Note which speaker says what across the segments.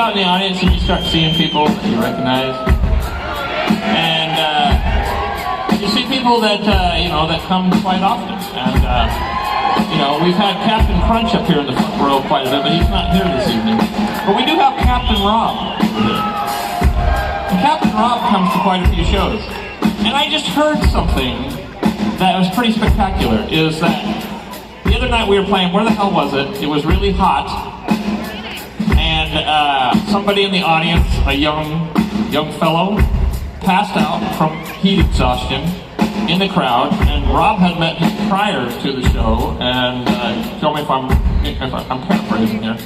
Speaker 1: out in the audience and you start seeing people that you recognize. And you see people that, that come quite often. And, we've had Captain Crunch up here in the front row quite a bit, but he's not here this evening. But we do have Captain Rob over here. And Captain Rob comes to quite a few shows. And I just heard something that was pretty spectacular, is that the other night we were playing, where the hell was it? It was really hot. And somebody in the audience, a young fellow, passed out from heat exhaustion in the crowd, and Rob had met him prior to the show, and tell me if I'm paraphrasing here.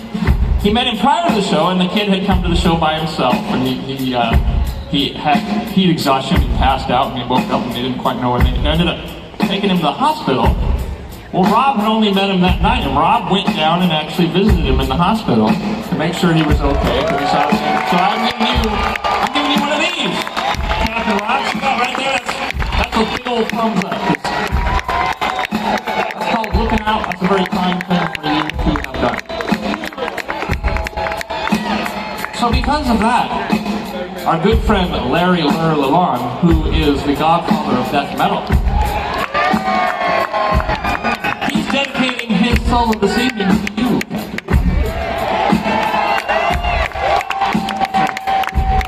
Speaker 1: He met him prior to the show, and the kid had come to the show by himself, and he had heat exhaustion, he passed out, and he woke up and he didn't quite know what he ended up taking him to the hospital. Well, Rob had only met him that night, and Rob went down and actually visited him in the hospital to make sure he was okay. So I'm giving you one of these. Captain Rob, see that right there? That's a big old thumbs up. That's called looking out. That's a very kind thing for you to have done. So because of that, our good friend Larry Lur Lalonde, who is the godfather of death metal, he's dedicating his solo this evening to you.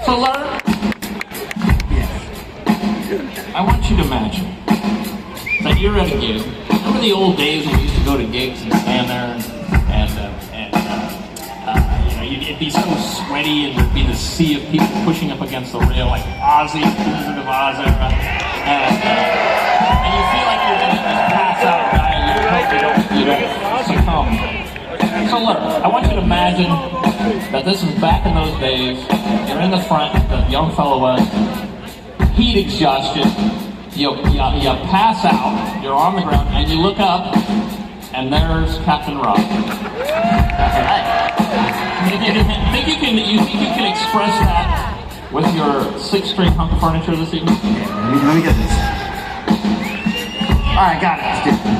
Speaker 1: So Lur, I want you to imagine that you're at a gig. Remember the old days when we used to go to gigs and stand there it'd be so sweaty and there'd be this sea of people pushing up against the rail like Ozzy, Wizard of Oz era, and you feel like you're going to just pass out and die, and you hope you don't succumb. So look, I want you to imagine that this is back in those days. You're in the front, the young fellow was, heat exhaustion, you pass out, you're on the ground, and you look up, and there's Captain Rob. That's right. You think you can express that with your 6-string hunk of furniture this evening?
Speaker 2: Yeah, let me get this. Alright, got it. Let's do it.